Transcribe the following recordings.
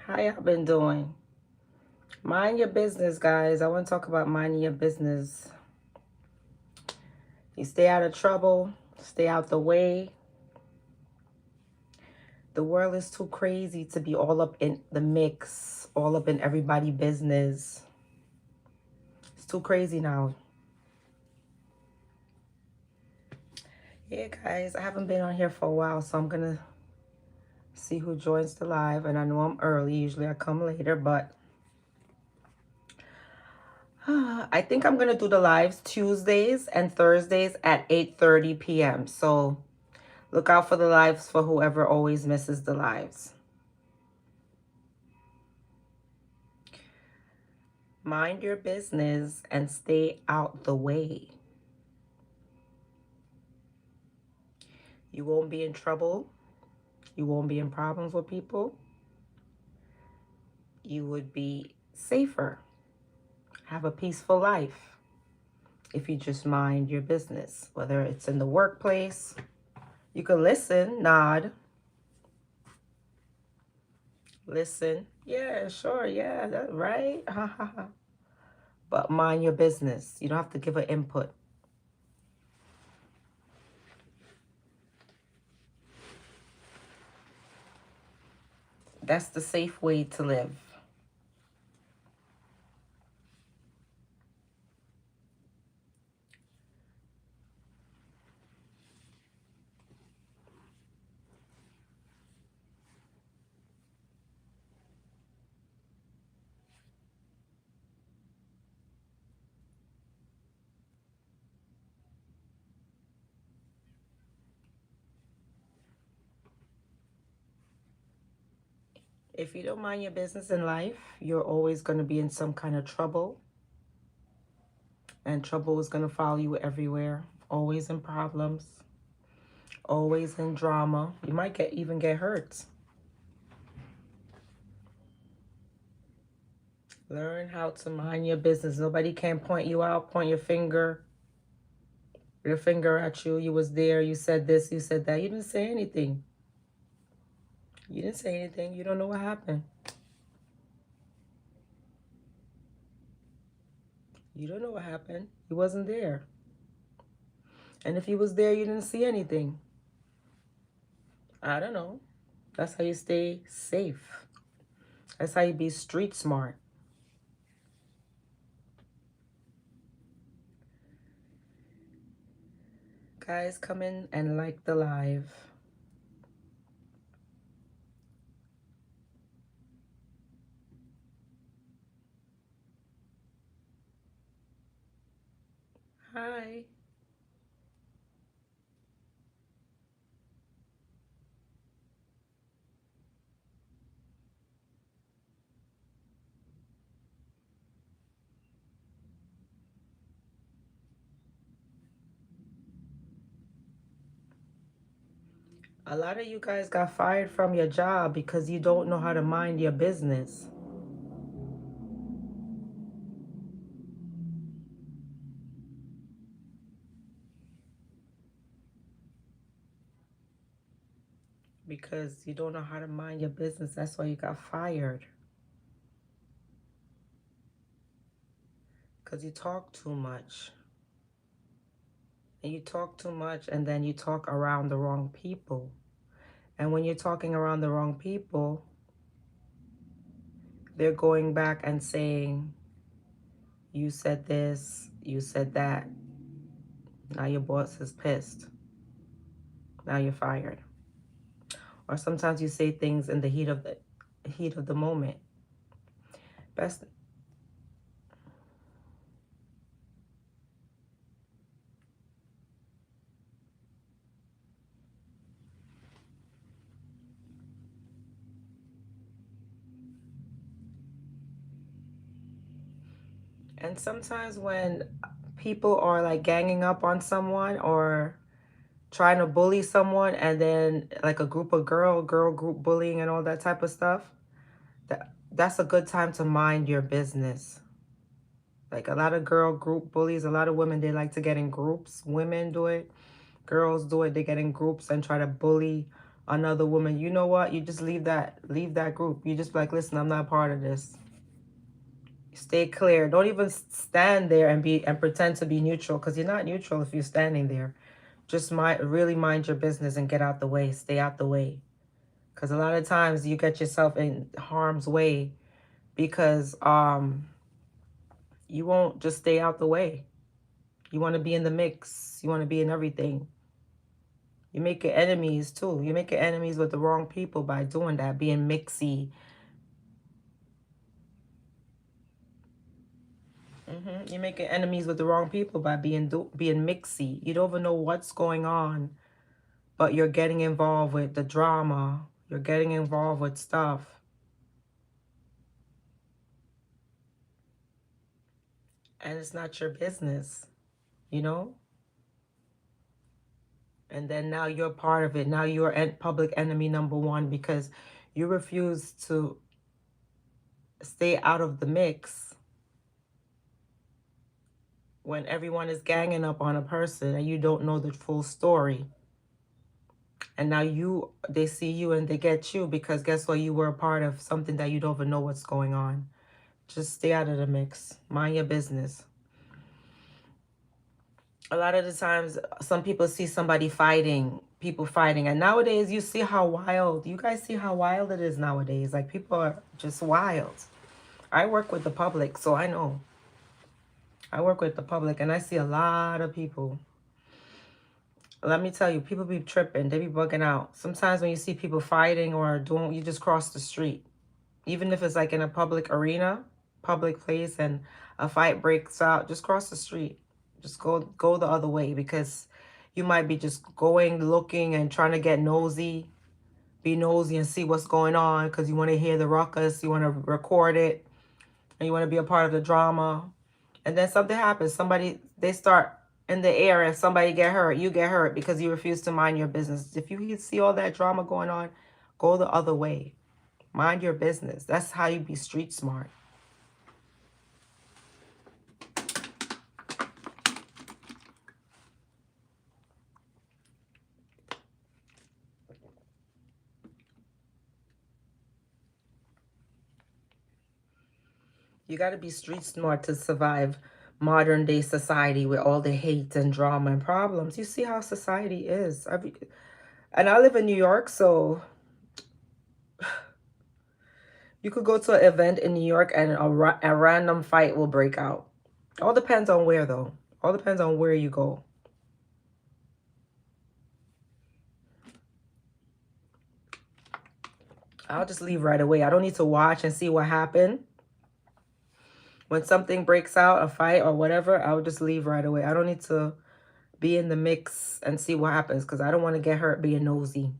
How y'all been doing? Mind your business, guys. I want to talk about minding your business. You stay out of trouble, stay out the way. The world is too crazy to be all up in the mix, all up in everybody's business. It's too crazy now. Yeah, guys, I haven't been on here for a while, so I'm going to see who joins the live. And I know I'm early. Usually I come later, but I think I'm going to do the lives Tuesdays and Thursdays at 8:30 p.m. So look out for the lives for whoever always misses the lives. Mind your business and stay out the way. You won't be in trouble. You won't be in problems with people. You would be safer. Have a peaceful life if you just mind your business, whether it's in the workplace. You can listen, nod, listen. Yeah, sure, yeah, that's right. But mind your business. You don't have to give an input. That's the safe way to live. If you don't mind your business in life, you're always going to be in some kind of trouble. And trouble is going to follow you everywhere. Always in problems. Always in drama. You might even get hurt. Learn how to mind your business. Nobody can point you out, point your finger at you. You was there, you said this, you said that. You didn't say anything. You didn't say anything. You don't know what happened. You don't know what happened. He wasn't there. And if he was there, you didn't see anything. I don't know. That's how you stay safe. That's how you be street smart. Guys, come in and like the live. Hi. A lot of you guys got fired from your job because you don't know how to mind your business. Because you don't know how to mind your business. That's why you got fired. Because you talk too much. And you talk too much and then you talk around the wrong people. And when you're talking around the wrong people, they're going back and saying, you said this, you said that. Now your boss is pissed. Now you're fired. Or sometimes you say things in the heat of the moment. Best. And sometimes when people are like ganging up on someone or trying to bully someone, and then like a group of girl group bullying and all that type of stuff, that's a good time to mind your business. Like a lot of girl group bullies, a lot of women, they like to get in groups. Women do it, girls do it. They get in groups and try to bully another woman, you know what? You just leave that group. You just be like, listen, I'm not part of this. Stay clear. Don't even stand there and pretend to be neutral, because you're not neutral if you're standing there. Just really mind your business and get out the way. Stay out the way. Because a lot of times you get yourself in harm's way because you won't just stay out the way. You want to be in the mix. You want to be in everything. You make your enemies too. You make your enemies with the wrong people by doing that, being mixy. You make your enemies with the wrong people by being mixy. You don't even know what's going on, but you're getting involved with the drama. You're getting involved with stuff. And it's not your business, you know? And then now you're part of it. Now you're public enemy number one because you refuse to stay out of the mix when everyone is ganging up on a person and you don't know the full story. And now they see you and they get you because guess what? You were a part of something that you don't even know what's going on. Just stay out of the mix. Mind your business. A lot of the times, some people see somebody fighting, people fighting. And nowadays, you see how wild, you guys see how wild it is nowadays. Like, people are just wild. I work with the public, so I know. I work with the public, and I see a lot of people. Let me tell you, people be tripping. They be bugging out. Sometimes when you see people fighting or doing, you just cross the street. Even if it's like in a public arena, public place, and a fight breaks out, just cross the street. Just go the other way, because you might be just going, looking, and trying to get nosy. Be nosy and see what's going on because you want to hear the ruckus. You want to record it. And you want to be a part of the drama. And then something happens. They start in the air and somebody get hurt. You get hurt because you refuse to mind your business. If you see all that drama going on, go the other way. Mind your business. That's how you be street smart. You got to be street smart to survive modern day society with all the hate and drama and problems. You see how society is. And I live in New York, so you could go to an event in New York and a random fight will break out. All depends on where, though. All depends on where you go. I'll just leave right away. I don't need to watch and see what happened. When something breaks out, a fight or whatever, I'll just leave right away. I don't need to be in the mix and see what happens because I don't want to get hurt being nosy.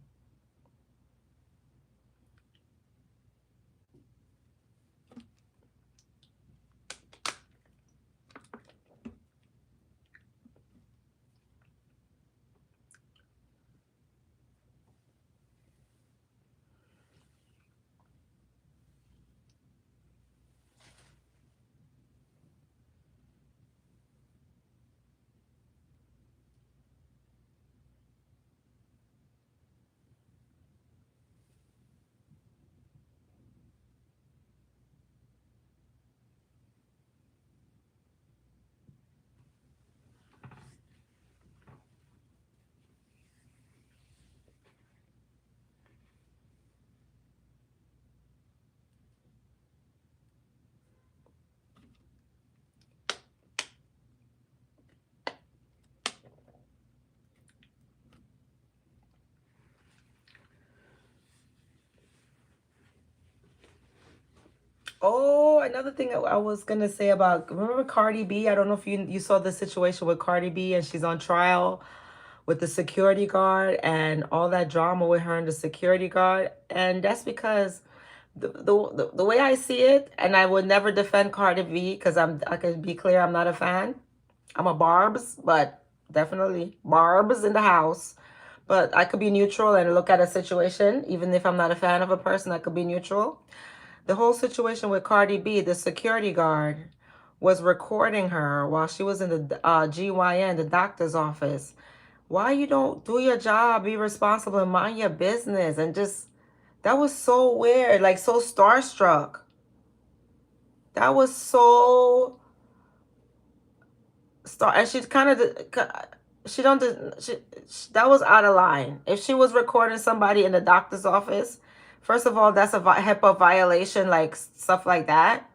Oh, another thing I was gonna say about, remember Cardi B? I don't know if you saw the situation with Cardi B and she's on trial with the security guard and all that drama with her and the security guard. And that's because the way I see it, and I would never defend Cardi B because I can be clear, I'm not a fan. I'm a Barb's, but definitely Barb's in the house. But I could be neutral and look at a situation, even if I'm not a fan of a person, I could be neutral. The whole situation with Cardi B, the security guard was recording her while she was in the GYN, the doctor's office, Why you don't do your job, be responsible, and mind your business? And just, that was so weird, like so starstruck. That was so and she kind of, she don't, that was out of line. If she was recording somebody in the doctor's office, first of all, that's a HIPAA violation, like stuff like that.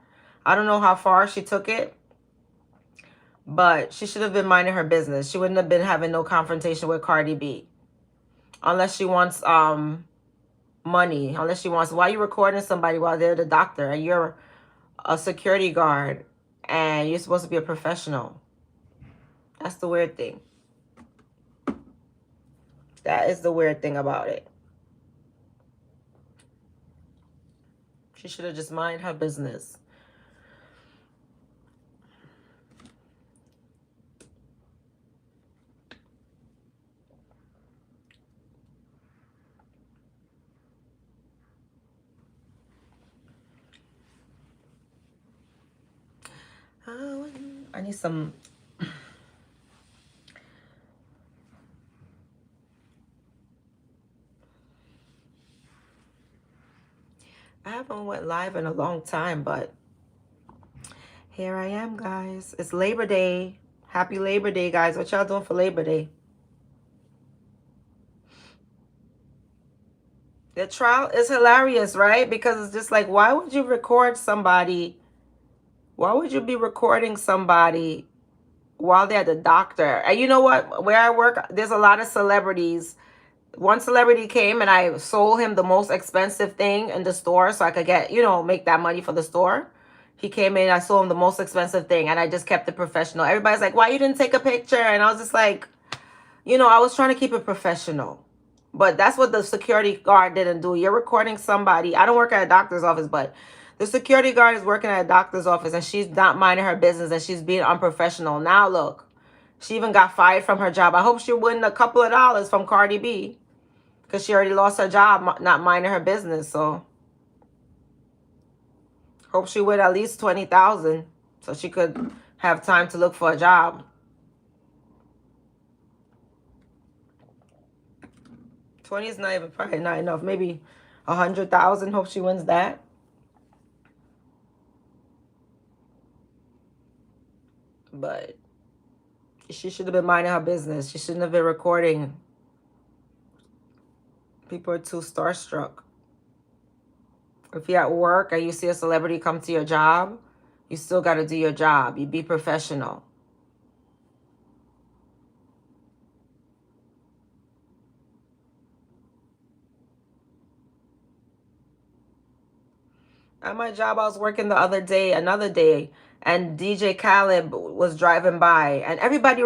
I don't know how far she took it, but she should have been minding her business. She wouldn't have been having no confrontation with Cardi B. Unless she wants money. Unless she wants, why are you recording somebody while they're the doctor and you're a security guard and you're supposed to be a professional? That's the weird thing. That is the weird thing about it. She should have just mind her business. I need some. I haven't went live in a long time, but here I am, guys. It's Labor Day. Happy Labor Day, guys. What y'all doing for Labor Day? The trial is hilarious, right? Because it's just like, why would you record somebody? Why would you be recording somebody while they're at the doctor? And you know what? Where I work, there's a lot of celebrities. One celebrity came and I sold him the most expensive thing in the store so I could get, make that money for the store. He came in, I sold him the most expensive thing, and I just kept it professional. Everybody's like, why you didn't take a picture? And I was just like, I was trying to keep it professional. But that's what the security guard didn't do. You're recording somebody. I don't work at a doctor's office, but the security guard is working at a doctor's office and she's not minding her business and she's being unprofessional. Now look, she even got fired from her job. I hope she win a couple of dollars from Cardi B because she already lost her job not minding her business. So hope she win at least 20,000 so she could have time to look for a job. 20 is not even, probably not enough. Maybe 100,000. Hope she wins that. But she should have been minding her business. She shouldn't have been recording. People are too starstruck. If you're at work and you see a celebrity come to your job, you still got to do your job. You be professional. At my job, I was working the other day, another day, and DJ Khaled was driving by, and everybody